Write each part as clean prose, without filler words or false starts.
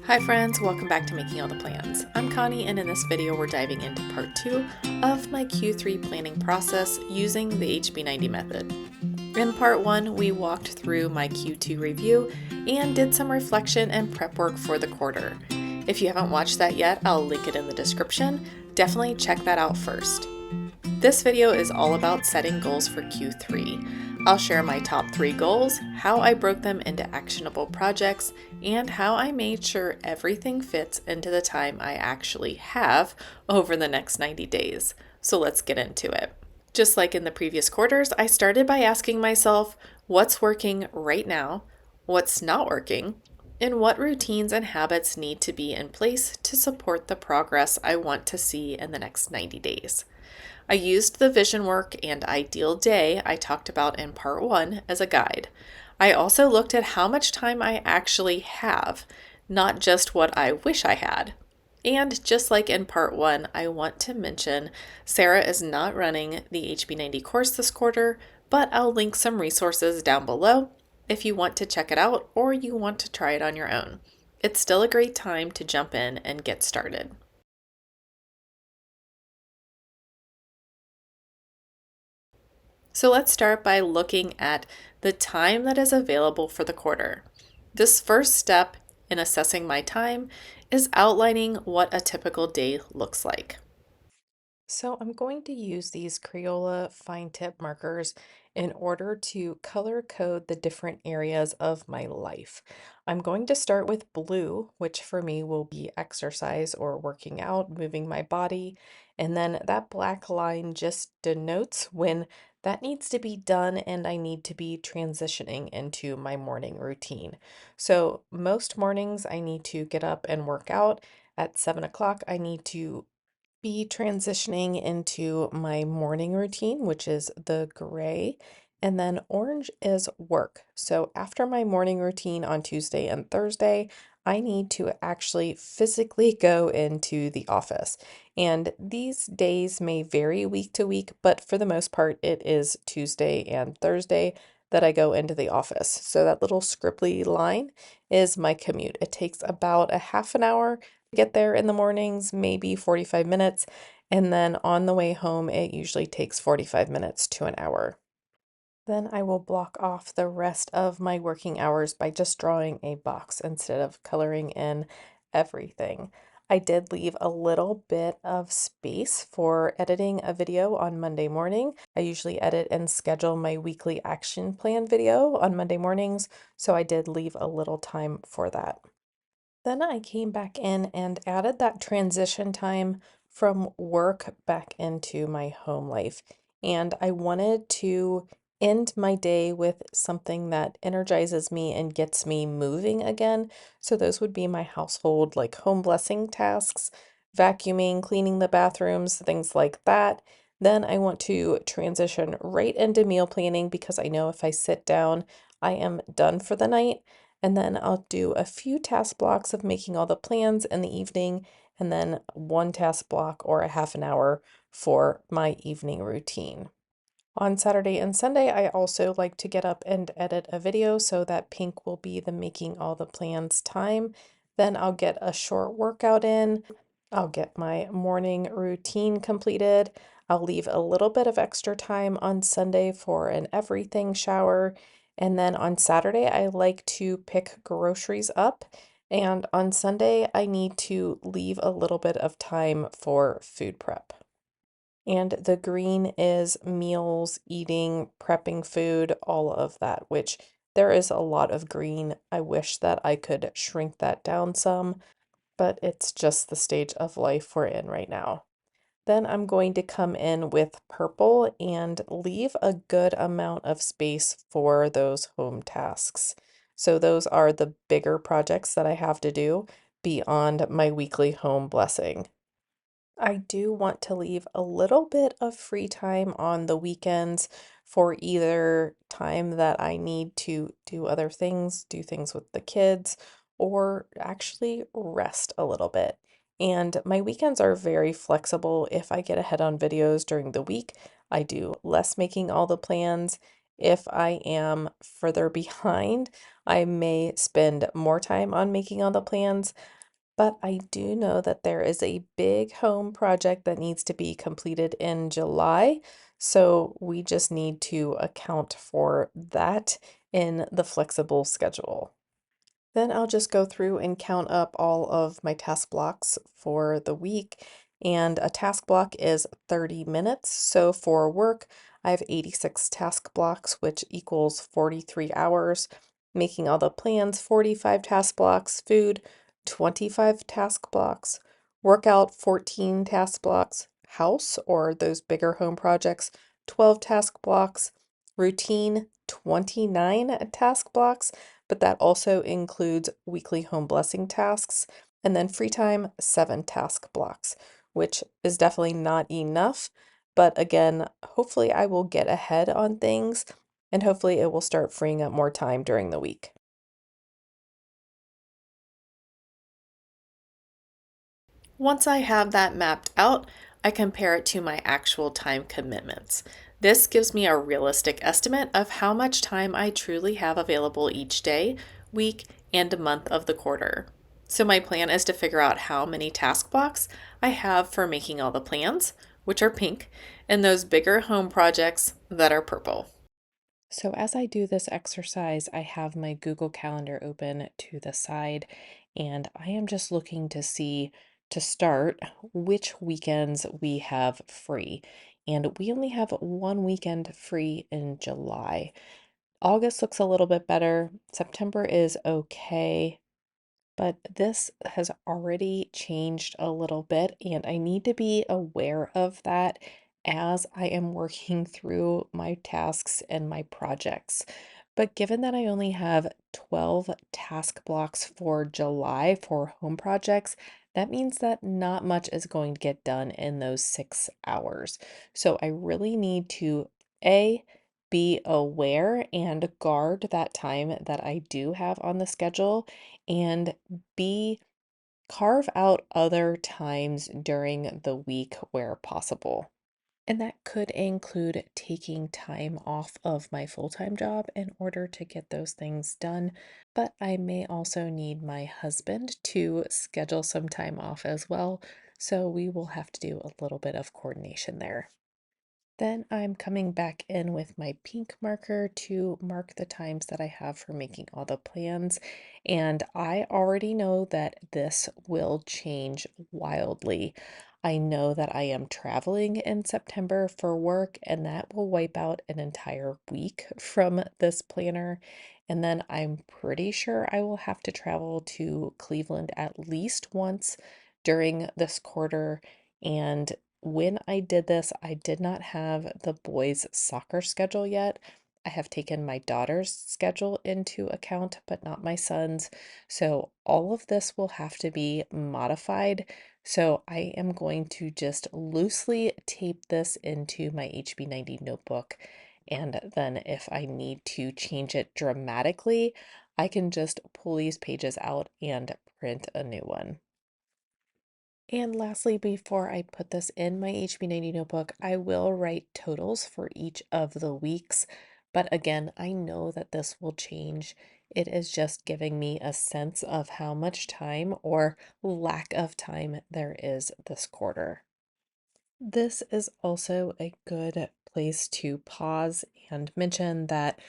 Hi friends, welcome back to Making All the Plans. I'm Connie, and in this video we're diving into part 2 of my Q3 planning process using the HB90 method. In part 1, we walked through my Q2 review and did some reflection and prep work for the quarter. If you haven't watched that yet, I'll link it in the description. Definitely check that out first. This video is all about setting goals for Q3. I'll share my top 3 goals, how I broke them into actionable projects, and how I made sure everything fits into the time I actually have over the next 90 days. So let's get into it. Just like in the previous quarters, I started by asking myself what's working right now, what's not working, and what routines and habits need to be in place to support the progress I want to see in the next 90 days. I used the vision work and ideal day I talked about in part 1 as a guide. I also looked at how much time I actually have, not just what I wish I had. And just like in part 1, I want to mention Sarah is not running the HB90 course this quarter, but I'll link some resources down below if you want to check it out or you want to try it on your own. It's still a great time to jump in and get started. So let's start by looking at the time that is available for the quarter. This first step in assessing my time is outlining what a typical day looks like. So I'm going to use these Crayola fine tip markers in order to color code the different areas of my life. I'm going to start with blue, which for me will be exercise or working out, moving my body. And then that black line just denotes when that needs to be done and I need to be transitioning into my morning routine. So most mornings I need to get up and work out. At 7 o'clock, I need to be transitioning into my morning routine, which is the gray, and then orange is work. So after my morning routine on Tuesday and Thursday, I need to actually physically go into the office. And these days may vary week to week, but for the most part, it is Tuesday and Thursday that I go into the office. So that little scribbly line is my commute. It takes about a half an hour get there in the mornings, maybe 45 minutes, and then on the way home, it usually takes 45 minutes to an hour. Then I will block off the rest of my working hours by just drawing a box instead of coloring in everything. I did leave a little bit of space for editing a video on Monday morning. I usually edit and schedule my weekly action plan video on Monday mornings, so I did leave a little time for that. Then I came back in and added that transition time from work back into my home life. And I wanted to end my day with something that energizes me and gets me moving again. So those would be my household, like home blessing tasks, vacuuming, cleaning the bathrooms, things like that. Then I want to transition right into meal planning because I know if I sit down, I am done for the night. And then I'll do a few task blocks of making all the plans in the evening, and then one task block or a half an hour for my evening routine. On Saturday and Sunday, I also like to get up and edit a video, so that pink will be the making all the plans time. Then I'll get a short workout in. I'll get my morning routine completed. I'll leave a little bit of extra time on Sunday for an everything shower. And then on Saturday, I like to pick groceries up. And on Sunday, I need to leave a little bit of time for food prep. And the green is meals, eating, prepping food, all of that, which there is a lot of green. I wish that I could shrink that down some, but it's just the stage of life we're in right now. Then I'm going to come in with purple and leave a good amount of space for those home tasks. So those are the bigger projects that I have to do beyond my weekly home blessing. I do want to leave a little bit of free time on the weekends for either time that I need to do other things, do things with the kids, or actually rest a little bit. And my weekends are very flexible. If I get ahead on videos during the week, I do less making all the plans. If I am further behind, I may spend more time on making all the plans. But I do know that there is a big home project that needs to be completed in July. So we just need to account for that in the flexible schedule. Then I'll just go through and count up all of my task blocks for the week. And a task block is 30 minutes. So for work, I have 86 task blocks, which equals 43 hours. Making all the plans, 45 task blocks. Food, 25 task blocks. Workout, 14 task blocks. House, or those bigger home projects, 12 task blocks. Routine, 29 task blocks, but that also includes weekly home blessing tasks, and then free time, 7 task blocks, which is definitely not enough. But again, hopefully I will get ahead on things and hopefully it will start freeing up more time during the week. Once I have that mapped out, I compare it to my actual time commitments. This gives me a realistic estimate of how much time I truly have available each day, week, and month of the quarter. So, my plan is to figure out how many task blocks I have for making all the plans, which are pink, and those bigger home projects that are purple. So as I do this exercise, I have my Google Calendar open to the side, and I am just looking to see, to start, which weekends we have free. And we only have one weekend free in July. August looks a little bit better. September is okay. But this has already changed a little bit, and I need to be aware of that as I am working through my tasks and my projects. But given that I only have 12 task blocks for July for home projects, that means that not much is going to get done in those 6 hours. So I really need to A, be aware and guard that time that I do have on the schedule, and B, carve out other times during the week where possible. And that could include taking time off of my full-time job in order to get those things done. But I may also need my husband to schedule some time off as well. So we will have to do a little bit of coordination there. Then I'm coming back in with my pink marker to mark the times that I have for making all the plans. And I already know that this will change wildly. I know that I am traveling in September for work, and that will wipe out an entire week from this planner. And then I'm pretty sure I will have to travel to Cleveland at least once during this quarter. And when I did this, I did not have the boys' soccer schedule yet. I have taken my daughter's schedule into account, but not my son's. So all of this will have to be modified. So I am going to just loosely tape this into my HB90 notebook. And then if I need to change it dramatically, I can just pull these pages out and print a new one. And lastly, before I put this in my HB90 notebook, I will write totals for each of the weeks. But again, I know that this will change. It is just giving me a sense of how much time or lack of time there is this quarter. This is also a good place to pause and mention that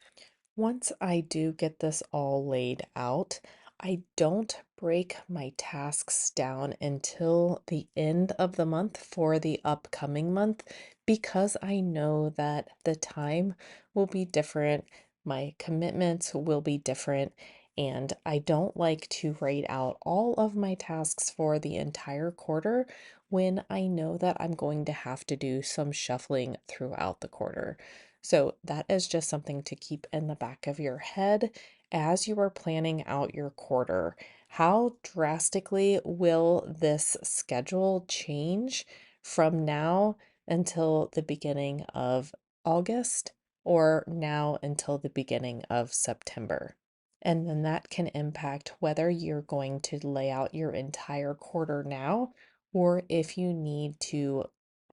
once I do get this all laid out, I don't break my tasks down until the end of the month for the upcoming month because I know that the time will be different, my commitments will be different, and I don't like to write out all of my tasks for the entire quarter when I know that I'm going to have to do some shuffling throughout the quarter. So that is just something to keep in the back of your head as you are planning out your quarter. How drastically will this schedule change from now until the beginning of August or now until the beginning of September? And then that can impact whether you're going to lay out your entire quarter now or if you need to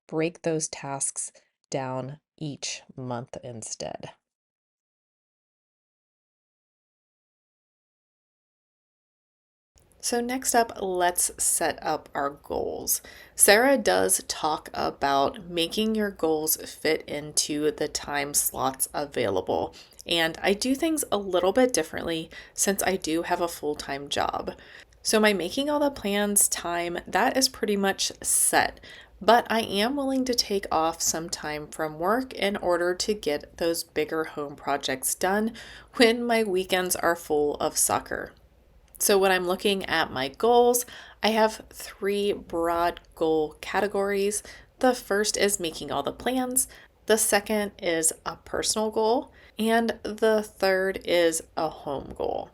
break those tasks down each month instead. So next up, let's set up our goals. Sarah does talk about making your goals fit into the time slots available. And I do things a little bit differently since I do have a full-time job. So my making all the plans time, that is pretty much set. But I am willing to take off some time from work in order to get those bigger home projects done when my weekends are full of soccer. So when I'm looking at my goals, I have three broad goal categories. The first is making all the plans. The second is a personal goal. And the third is a home goal.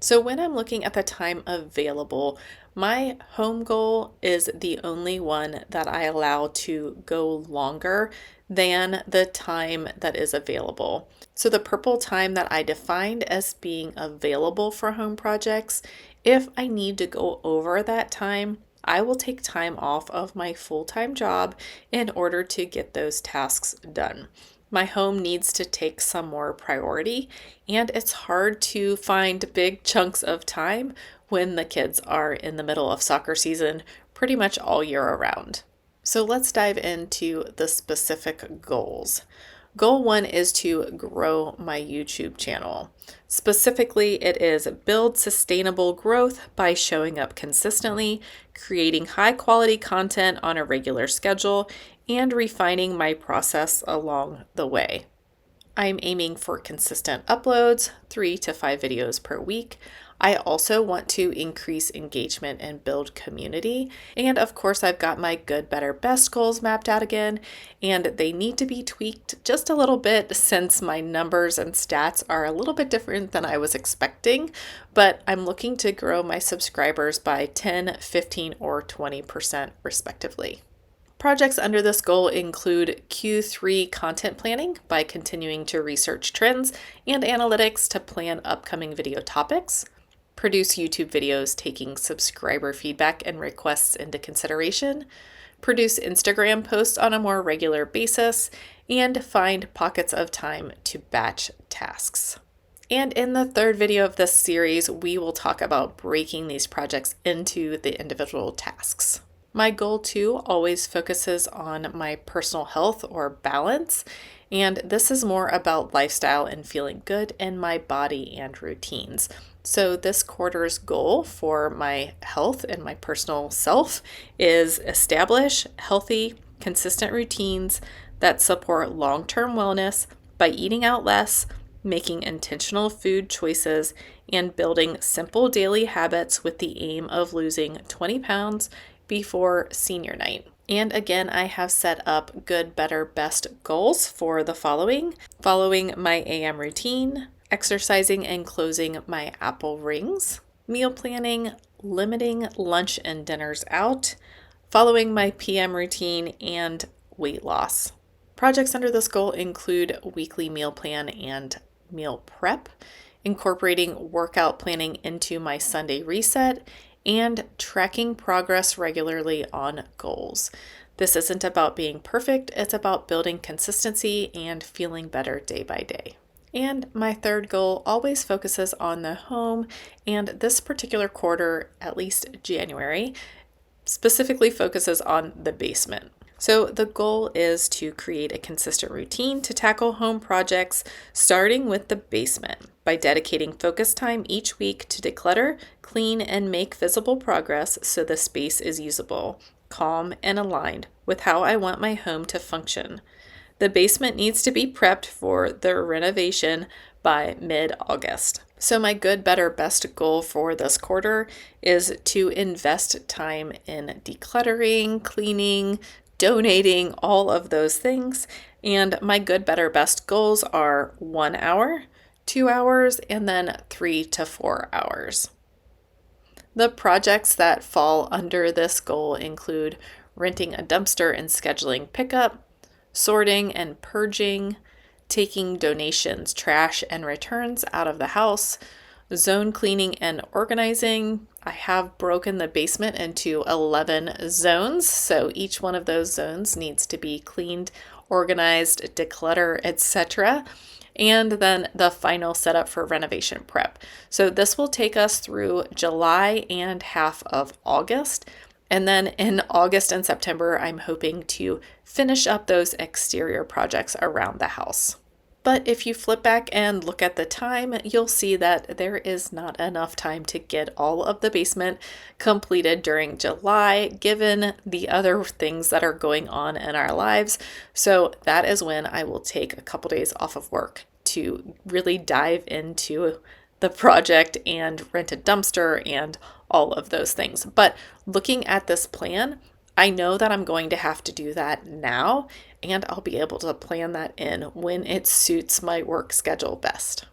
So when I'm looking at the time available, my home goal is the only one that I allow to go longer than the time that is available. So the purple time that I defined as being available for home projects, if I need to go over that time, I will take time off of my full-time job in order to get those tasks done. My home needs to take some more priority, and it's hard to find big chunks of time when the kids are in the middle of soccer season pretty much all year around. So let's dive into the specific goals. Goal 1 is to grow my YouTube channel. Specifically, it is build sustainable growth by showing up consistently, creating high quality content on a regular schedule, and refining my process along the way. I'm aiming for consistent uploads, 3 to 5 videos per week. I also want to increase engagement and build community. And of course, I've got my good, better, best goals mapped out again, and they need to be tweaked just a little bit since my numbers and stats are a little bit different than I was expecting, but I'm looking to grow my subscribers by 10, 15, or 20% respectively. Projects under this goal include Q3 content planning by continuing to research trends and analytics to plan upcoming video topics, produce YouTube videos taking subscriber feedback and requests into consideration, produce Instagram posts on a more regular basis, and find pockets of time to batch tasks. And in the third video of this series, we will talk about breaking these projects into the individual tasks. My goal 2 always focuses on my personal health or balance, and this is more about lifestyle and feeling good in my body and routines. So this quarter's goal for my health and my personal self is establish healthy, consistent routines that support long-term wellness by eating out less, making intentional food choices, and building simple daily habits with the aim of losing 20 pounds before senior night. And again, I have set up good, better, best goals for the following my AM routine, exercising and closing my Apple rings, meal planning, limiting lunch and dinners out, following my PM routine, and weight loss. Projects under this goal include weekly meal plan and meal prep, incorporating workout planning into my Sunday reset, and tracking progress regularly on goals. This isn't about being perfect, it's about building consistency and feeling better day by day. And my third goal always focuses on the home, and this particular quarter, at least January, specifically focuses on the basement. So the goal is to create a consistent routine to tackle home projects, starting with the basement by dedicating focus time each week to declutter, clean, and make visible progress so the space is usable, calm, and aligned with how I want my home to function. The basement needs to be prepped for the renovation by mid-August. So my good, better, best goal for this quarter is to invest time in decluttering, cleaning, donating, all of those things. And my good, better, best goals are 1 hour, 2 hours, and then 3 to 4 hours. The projects that fall under this goal include renting a dumpster and scheduling pickup, sorting and purging, taking donations, trash, and returns out of the house, zone cleaning and organizing. I have broken the basement into 11 zones, so each one of those zones needs to be cleaned, organized, declutter, etc. and then the final setup for renovation prep. So this will take us through July and half of August. And then in August and September, I'm hoping to finish up those exterior projects around the house. But if you flip back and look at the time, you'll see that there is not enough time to get all of the basement completed during July, given the other things that are going on in our lives. So that is when I will take a couple days off of work to really dive into the project and rent a dumpster and all of those things. But looking at this plan, I know that I'm going to have to do that now, and I'll be able to plan that in when it suits my work schedule best.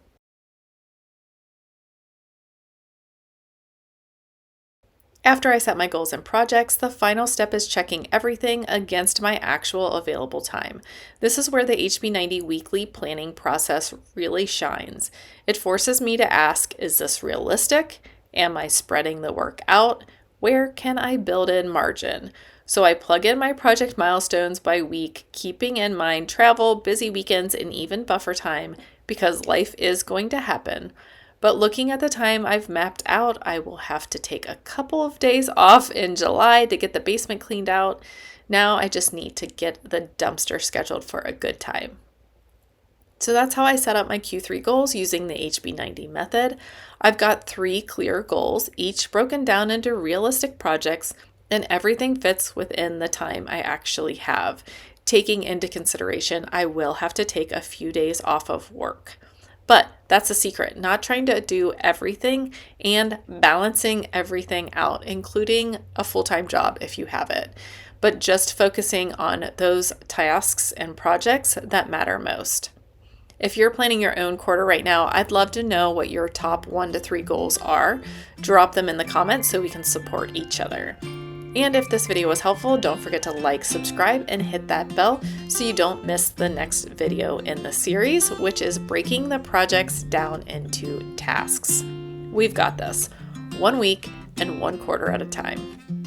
After I set my goals and projects, the final step is checking everything against my actual available time. This is where the HB90 weekly planning process really shines. It forces me to ask, is this realistic? Am I spreading the work out? Where can I build in margin? So I plug in my project milestones by week, keeping in mind travel, busy weekends, and even buffer time, because life is going to happen. But looking at the time I've mapped out, I will have to take a couple of days off in July to get the basement cleaned out. Now I just need to get the dumpster scheduled for a good time. So that's how I set up my Q3 goals using the HB90 method. I've got 3 clear goals, each broken down into realistic projects, and everything fits within the time I actually have. Taking into consideration, I will have to take a few days off of work. But that's the secret, not trying to do everything and balancing everything out, including a full-time job if you have it, but just focusing on those tasks and projects that matter most. If you're planning your own quarter right now, I'd love to know what your top 1 to 3 goals are. Drop them in the comments so we can support each other. And if this video was helpful, don't forget to like, subscribe, and hit that bell so you don't miss the next video in the series, which is breaking the projects down into tasks. We've got this, 1 week and 1 quarter at a time.